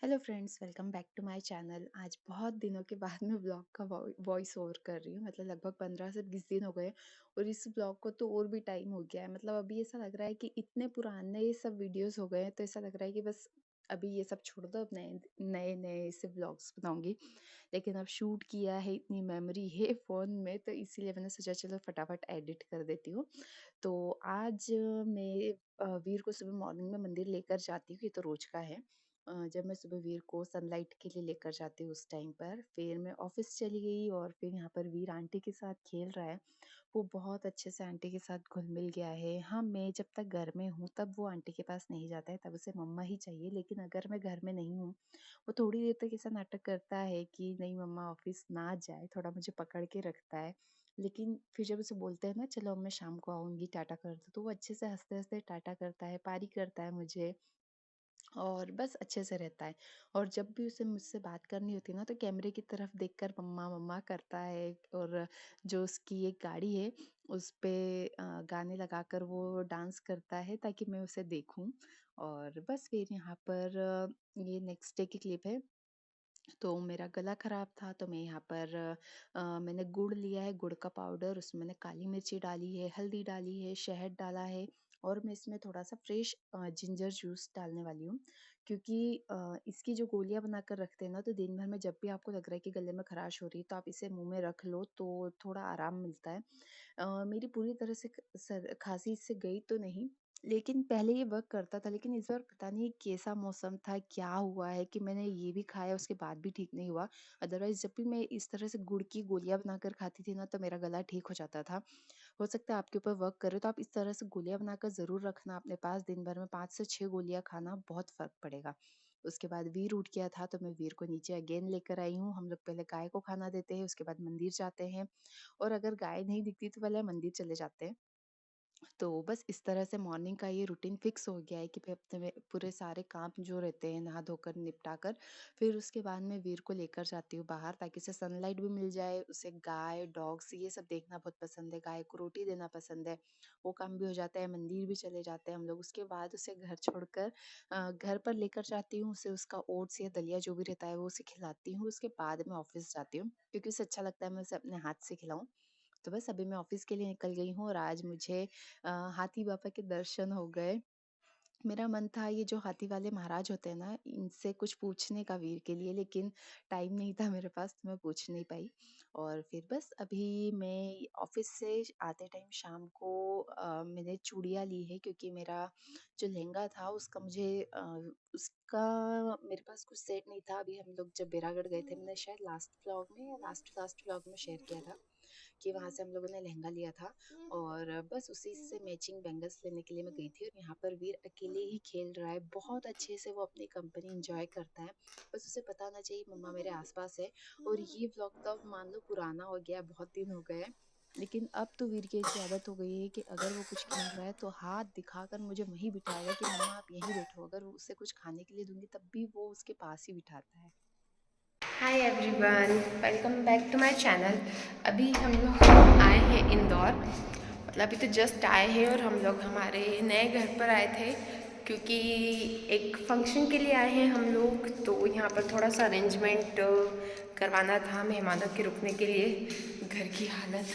Hello friends, welcome back to my channel. आज बहुत दिनों के बाद मैं ब्लॉग का वॉइस ओवर कर रही हूँ। मतलब लगभग 15 से 20 दिन हो गए और इस ब्लॉग को तो और भी टाइम हो गया है। मतलब अभी ऐसा लग रहा है कि इतने पुराने ये सब वीडियोस हो गए हैं, तो ऐसा लग रहा है कि बस अभी ये सब छोड़ दो, अब नए नए नए से ब्लॉग्स बनाऊंगी। लेकिन अब शूट किया है, इतनी मेमोरी है फ़ोन में, तो इसीलिए मैंने सोचा चलो फटाफट एडिट कर देती हूँ। तो आज मैं वीर को सुबह मॉर्निंग में मंदिर लेकर जाती हूँ, ये तो रोज का है। जब मैं सुबह वीर को सनलाइट के लिए लेकर जाती हूँ उस टाइम पर, फिर मैं ऑफिस चली गई और फिर यहाँ पर वीर आंटी के साथ खेल रहा है। वो बहुत अच्छे से आंटी के साथ घुल-मिल गया है। हाँ, मैं जब तक घर में हूँ तब वो आंटी के पास नहीं जाता है, तब उसे मम्मा ही चाहिए। लेकिन अगर मैं घर में नहीं हूँ, वो थोड़ी देर तक ऐसा नाटक करता है कि नहीं मम्मा ऑफिस ना जाए, थोड़ा मुझे पकड़ के रखता है। लेकिन फिर जब उसे बोलते हैं ना चलो अब मैं शाम को आऊँगी, टाटा कर दो, तो वो अच्छे से हँसते-हँसते टाटा करता है, पारी करता है मुझे। और बस अच्छे से रहता है। और जब भी उसे मुझसे बात करनी होती है ना, तो कैमरे की तरफ देखकर मम्मा मम्मा करता है। और जो उसकी एक गाड़ी है उस पे गाने लगाकर वो डांस करता है ताकि मैं उसे देखूं। और बस फिर यहाँ पर ये नेक्स्ट डे की क्लिप है। तो मेरा गला खराब था, तो मैं यहाँ पर मैंने गुड़ लिया है, गुड़ का पाउडर, उसमें मैंने काली मिर्ची डाली है, हल्दी डाली है, शहद डाला है और मैं इसमें थोड़ा सा फ्रेश जिंजर जूस डालने वाली हूँ। क्योंकि इसकी जो गोलियां बनाकर रखते हैं ना, तो दिन भर में जब भी आपको लग रहा है कि गले में खराश हो रही है, तो आप इसे मुंह में रख लो तो थोड़ा आराम मिलता है। मेरी पूरी तरह से खांसी इससे गई तो नहीं, लेकिन पहले ये वर्क करता था। लेकिन इस बार पता नहीं कैसा मौसम था, क्या हुआ है कि मैंने ये भी खाया उसके बाद भी ठीक नहीं हुआ। अदरवाइज जब भी मैं इस तरह से गुड़ की गोलियां बनाकर खाती थी ना, तो मेरा गला ठीक हो जाता था। हो सकता है आपके ऊपर वर्क करे तो आप इस तरह से गोलियां बनाकर जरूर रखना अपने पास। दिन भर में 5 से 6 गोलियां खाना, बहुत फर्क पड़ेगा। उसके बाद वीर उठ गया था, तो मैं वीर को नीचे अगेन लेकर आई हूँ। हम लोग पहले गाय को खाना देते हैं, उसके बाद मंदिर जाते हैं। और अगर गाय नहीं दिखती तो पहले मंदिर चले जाते हैं। तो बस इस तरह से मॉर्निंग का ये रूटीन फिक्स हो गया है कि फिर हफ्ते में पूरे सारे काम जो रहते हैं नहा धोकर निपटा कर, फिर उसके बाद मैं वीर को लेकर जाती हूँ बाहर, ताकि उसे सनलाइट भी मिल जाए। उसे गाय डॉग्स ये सब देखना बहुत पसंद है, गाय को रोटी देना पसंद है। वो काम भी हो जाता है, मंदिर भी चले जाते हैं हम लोग। उसके बाद उसे घर छोड़कर घर पर लेकर जाती हूँ। उसे उसका ओट्स या दलिया जो भी रहता है वो उसे खिलाती हूँ। उसके बाद मैं ऑफिस जाती हूँ, क्योंकि उसे अच्छा लगता है मैं उसे अपने हाथ से खिलाऊं। तो बस अभी मैं ऑफिस के लिए निकल गई हूँ और आज मुझे हाथी बाबा के दर्शन हो गए। मेरा मन था ये जो हाथी वाले महाराज होते हैं ना, इनसे कुछ पूछने का वीर के लिए, लेकिन टाइम नहीं था मेरे पास, तो मैं पूछ नहीं पाई। और फिर बस अभी मैं ऑफिस से आते टाइम शाम को मैंने चूड़ियाँ ली है, क्योंकि मेरा जो लहंगा था उसका मुझे उसका मेरे पास कुछ सेट नहीं था। अभी हम लोग जब बेरागढ़ गए थे, मैंने शायद लास्ट व्लॉग में या लास्ट लास्ट व्लॉग में शेयर किया था कि वहाँ से हम लोगों ने लहंगा लिया था। और बस उसी से मैचिंग बैंगल्स लेने के लिए मैं गई थी। और यहाँ पर वीर अकेले ही खेल रहा है, बहुत अच्छे से वो अपनी कंपनी एंजॉय करता है। बस उसे पता ना चाहिए मम्मा मेरे आसपास है। और ये व्लॉग तो अब मान लो पुराना हो गया, बहुत दिन हो गए हैं। लेकिन अब तो वीर की ऐसी आदत हो गई है कि अगर वो कुछ खेल रहा है तो हाथ दिखाकर मुझे वहीं बिठाएगा कि मम्मा आप यहीं बैठो। अगर उसे कुछ खाने के लिए दूंगी तब भी वो उसके पास ही बिठाता है। Hi everyone, welcome back to my channel. अभी हम लोग आए हैं इंदौर। मतलब अभी तो जस्ट आए हैं और हम लोग हमारे नए घर पर आए थे, क्योंकि एक फंक्शन के लिए आए हैं हम लोग। तो यहाँ पर थोड़ा सा अरेंजमेंट करवाना था मेहमानों के रुकने के लिए। घर की हालत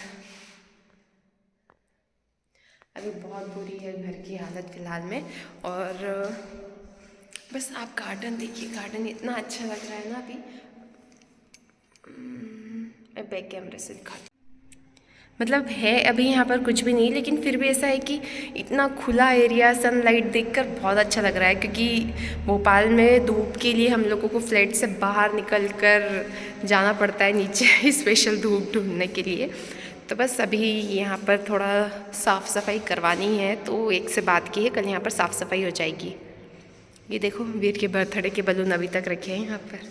अभी बहुत बुरी है, घर की हालत फ़िलहाल में। और बस आप गार्डन देखिए, गार्डन इतना अच्छा लग रहा है ना अभी। मैं बैक कैमरे से दिखा, मतलब है अभी यहाँ पर कुछ भी नहीं, लेकिन फिर भी ऐसा है कि इतना खुला एरिया, सनलाइट देखकर बहुत अच्छा लग रहा है। क्योंकि भोपाल में धूप के लिए हम लोगों को फ्लैट से बाहर निकल कर जाना पड़ता है नीचे स्पेशल धूप ढूंढने के लिए। तो बस अभी यहाँ पर थोड़ा साफ़ सफाई करवानी है, तो एक से बात की है, कल यहाँ पर साफ़ सफाई हो जाएगी। ये देखो वीर के बर्थडे के बलून अभी तक रखे हैं यहाँ पर।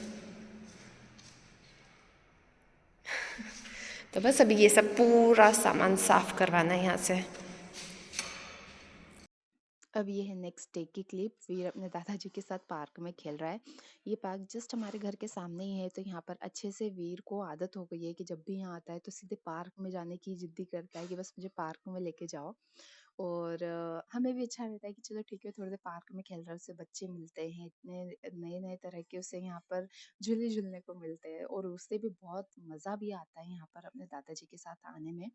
तो बस अभी ये सब पूरा सामान साफ़ करवाना है यहाँ से। अब ये है नेक्स्ट डे की क्लिप। वीर अपने दादाजी के साथ पार्क में खेल रहा है। ये पार्क जस्ट हमारे घर के सामने ही है, तो यहाँ पर अच्छे से वीर को आदत हो गई है कि जब भी यहाँ आता है तो सीधे पार्क में जाने की जिद्दी करता है कि बस मुझे पार्क में लेके जाओ। और हमें भी अच्छा रहता है कि चलो ठीक है, थोड़ी देर पार्क में खेल रहा है, उससे बच्चे मिलते हैं, इतने नए-नए तरह के उसे यहाँ पर झूले-झूलने को मिलते हैं और उससे भी बहुत मज़ा भी आता है यहाँ पर अपने दादाजी के साथ आने में।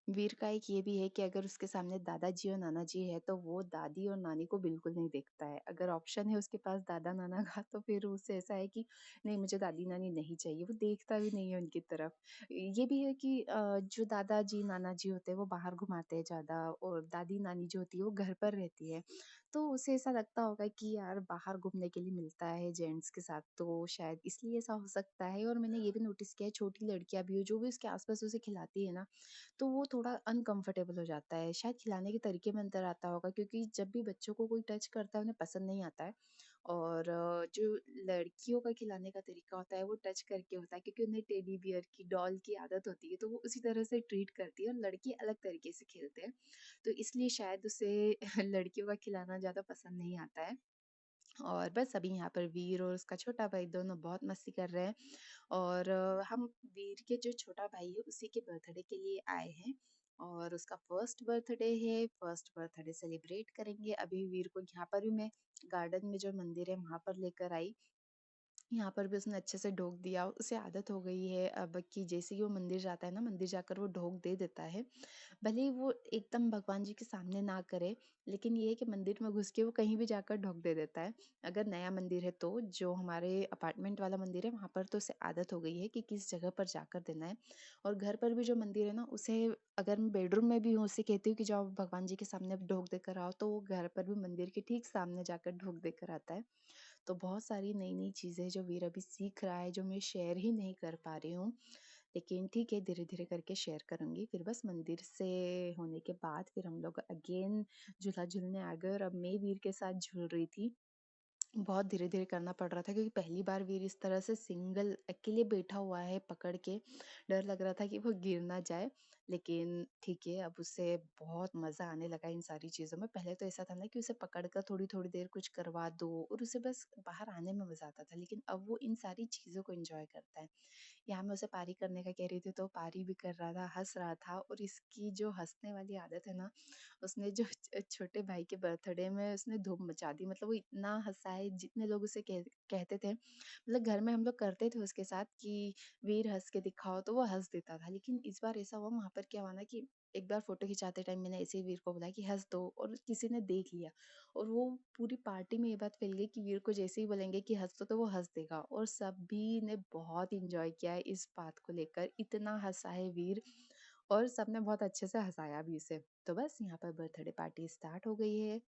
वीर का एक ये भी है कि अगर उसके सामने दादाजी और नाना जी है तो वो दादी और नानी को बिल्कुल नहीं देखता है। अगर ऑप्शन है उसके पास दादा नाना का तो फिर उसे ऐसा है कि नहीं, मुझे दादी नानी नहीं चाहिए, वो देखता भी नहीं है उनकी तरफ। ये भी है कि जो दादाजी नाना जी होते हैं वो बाहर घुमाते हैं ज्यादा और दादी नानी जो होती है वो घर पर रहती है। तो उसे ऐसा लगता होगा कि यार बाहर घूमने के लिए मिलता है जेंट्स के साथ, तो शायद इसलिए ऐसा हो सकता है। और मैंने ये भी नोटिस किया है, छोटी लड़कियां भी हो जो भी उसके आसपास उसे खिलाती है ना, तो वो थोड़ा अनकंफर्टेबल हो जाता है। शायद खिलाने के तरीके में अंतर आता होगा, क्योंकि जब भी बच्चों को कोई टच करता है उन्हें पसंद नहीं आता है। और जो लड़कियों का खिलाने का तरीका होता है वो टच करके होता है, क्योंकि उन्हें टेडी बियर की डॉल की आदत होती है, तो वो उसी तरह से ट्रीट करती है और लड़की अलग तरीके से खेलते हैं। तो इसलिए शायद उसे लड़कियों का खिलाना ज्यादा पसंद नहीं आता है। और बस अभी यहाँ पर वीर और उसका छोटा भाई दोनों बहुत मस्ती कर रहे हैं। और हम वीर के जो छोटा भाई है उसी के बर्थडे के लिए आए हैं और उसका फर्स्ट बर्थडे है। फर्स्ट बर्थडे सेलिब्रेट करेंगे। अभी वीर को यहाँ पर भी मैं गार्डन में जो मंदिर है वहां पर लेकर आई। यहाँ पर भी उसने अच्छे से ढोक दिया। उसे आदत हो गई है अब कि जैसे ही वो मंदिर जाता है ना, मंदिर जाकर वो ढोक दे देता है। भले ही वो एकदम भगवान जी के सामने ना करे, लेकिन ये है कि मंदिर में घुस के वो कहीं भी जाकर ढोक दे देता है। अगर नया मंदिर है तो, जो हमारे अपार्टमेंट वाला मंदिर है वहां पर तो उसे आदत हो गई है कि किस जगह पर जाकर देना है। और घर पर भी जो मंदिर है ना, उसे अगर मैं बेडरूम में भी हूँ उसे कहती हूँ कि जाओ भगवान जी के सामने ढोक देकर आओ, तो वो घर पर भी मंदिर के ठीक सामने जाकर ढोक देकर आता है। तो बहुत सारी नई नई चीजें जो वीर अभी सीख रहा है, जो मैं शेयर ही नहीं कर पा रही हूँ। लेकिन ठीक है, धीरे धीरे करके शेयर करूंगी। फिर बस मंदिर से होने के बाद फिर हम लोग अगेन झूला झूलने आ गए और अब मैं वीर के साथ झूल रही थी। बहुत धीरे-धीरे करना पड़ रहा था, क्योंकि पहली बार वीर इस तरह से सिंगल अकेले बैठा हुआ है पकड़ के। डर लग रहा था कि वो गिर ना जाए। लेकिन ठीक है, अब उसे बहुत मज़ा आने लगा इन सारी चीज़ों में। पहले तो ऐसा था ना कि उसे पकड़ कर थोड़ी-थोड़ी देर कुछ करवा दो और उसे बस बाहर आने में मज़ा आता था। लेकिन अब वो इन सारी चीज़ों को एन्जॉय करता है। यहाँ मैं उसे पारी करने का कह रही थी तो पारी भी कर रहा था, हँस रहा था। और इसकी जो हँसने वाली आदत है ना, उसने जो छोटे भाई के बर्थडे में उसने धूम मचा दी। मतलब वो इतना हँसा है, जितने लोग उसे कहते थे, मतलब घर में हम लोग करते थे उसके साथ कि वीर हँस के दिखाओ, तो वो हँस देता था। लेकिन इस बार ऐसा हुआ, वहाँ पर क्या हुआ ना कि एक बार फ़ोटो खिंचाते टाइम मैंने ऐसे ही वीर को बोला कि हँस दो, और किसी ने देख लिया। और वो पूरी पार्टी में ये बात फैल गई कि वीर को जैसे ही बोलेंगे कि हँस दो तो वो हँस देगा। और सभी ने बहुत एन्जॉय किया है इस बात को लेकर। इतना हँसा है वीर, और सबने बहुत अच्छे से हँसाया भी उसे। तो बस यहाँ पर बर्थडे पार्टी स्टार्ट हो गई है।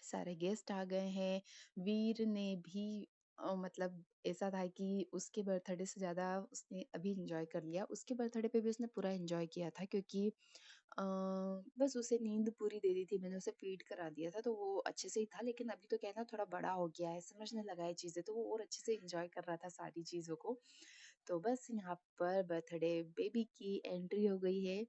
सारे गेस्ट आ गए हैं। वीर ने भी मतलब ऐसा था कि उसके बर्थडे से ज़्यादा उसने अभी एन्जॉय कर लिया। उसके बर्थडे पे भी उसने पूरा एन्जॉय किया था, क्योंकि बस उसे नींद पूरी दे दी थी। मैंने उसे फ़ीड करा दिया था तो वो अच्छे से ही था। लेकिन अभी तो क्या है ना, थोड़ा बड़ा हो गया है, समझने लगा है चीज़ें, तो वो और अच्छे से एन्जॉय कर रहा था सारी चीज़ों को। तो बस यहाँ पर बर्थडे बेबी की एंट्री हो गई है।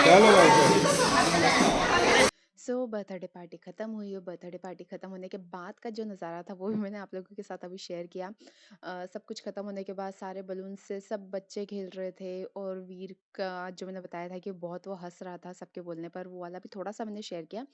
चलो भाई साहब। सो बर्थडे पार्टी ख़त्म हुई और बर्थडे पार्टी ख़त्म होने के बाद का जो नज़ारा था वो भी मैंने आप लोगों के साथ अभी शेयर किया। सब कुछ ख़त्म होने के बाद सारे बलून से सब बच्चे खेल रहे थे और वीर का जो मैंने बताया था कि बहुत वो हँस रहा था सबके बोलने पर, वो वाला भी थोड़ा-सा मैंने शेयर किया।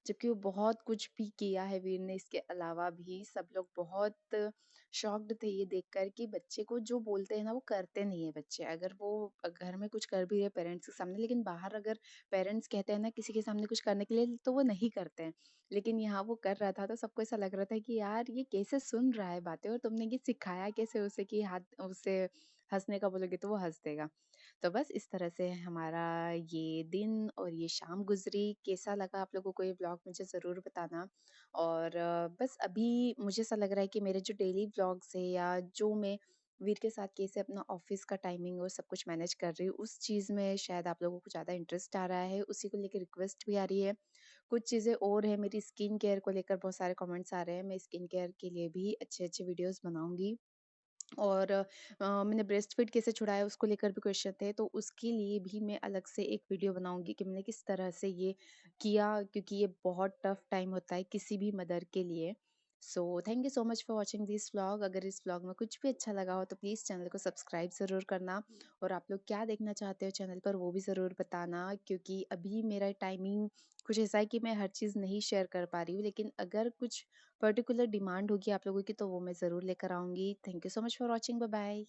जबकि वो बहुत कुछ भी किया है वीर ने इसके अलावा भी, सब लोग बहुत शॉक्ड थे ये देखकर कि बच्चे को जो बोलते हैं ना वो करते नहीं है बच्चे। अगर वो घर में कुछ कर भी रहे पेरेंट्स के सामने, लेकिन बाहर अगर पेरेंट्स कहते हैं ना किसी के सामने कुछ करने के लिए तो वो नहीं करते हैं। लेकिन यहाँ वो कर रहा था तो सबको ऐसा लग रहा था कि यार ये कैसे सुन रहा है बातें, और तुमने ये सिखाया कैसे उसे कि हाथ उसे हँसने का बोलोगे तो वो हँस देगा। तो बस इस तरह से हमारा ये दिन और ये शाम गुज़री। कैसा लगा आप लोगों को ये व्लॉग मुझे ज़रूर बताना। और बस अभी मुझे ऐसा लग रहा है कि मेरे जो डेली व्लॉग्स है या जो मैं वीर के साथ कैसे अपना ऑफिस का टाइमिंग और सब कुछ मैनेज कर रही हूँ, उस चीज़ में शायद आप लोगों को ज़्यादा इंटरेस्ट आ रहा है, उसी को लेके रिक्वेस्ट भी आ रही है। कुछ चीज़ें और है, मेरी स्किन केयर को लेकर बहुत सारे कमेंट्स आ रहे हैं, मैं स्किन केयर के लिए भी अच्छे-अच्छे वीडियोज़ बनाऊँगी। और मैंने ब्रेस्ट फीड कैसे छुड़ाया उसको लेकर भी क्वेश्चन थे, तो उसके लिए भी मैं अलग से एक वीडियो बनाऊँगी कि मैंने किस तरह से ये किया, क्योंकि ये बहुत टफ टाइम होता है किसी भी मदर के लिए। So thank you so much for watching this vlog. अगर इस व्लॉग में कुछ भी अच्छा लगा हो तो प्लीज़ चैनल को सब्सक्राइब ज़रूर करना, और आप लोग क्या देखना चाहते हो चैनल पर वो भी ज़रूर बताना, क्योंकि अभी मेरा टाइमिंग कुछ ऐसा है कि मैं हर चीज़ नहीं शेयर कर पा रही हूँ, लेकिन अगर कुछ पर्टिकुलर डिमांड होगी आप लोगों की तो वो मैं ज़रूर लेकर आऊँगी। Thank you so much for watching. Bye bye.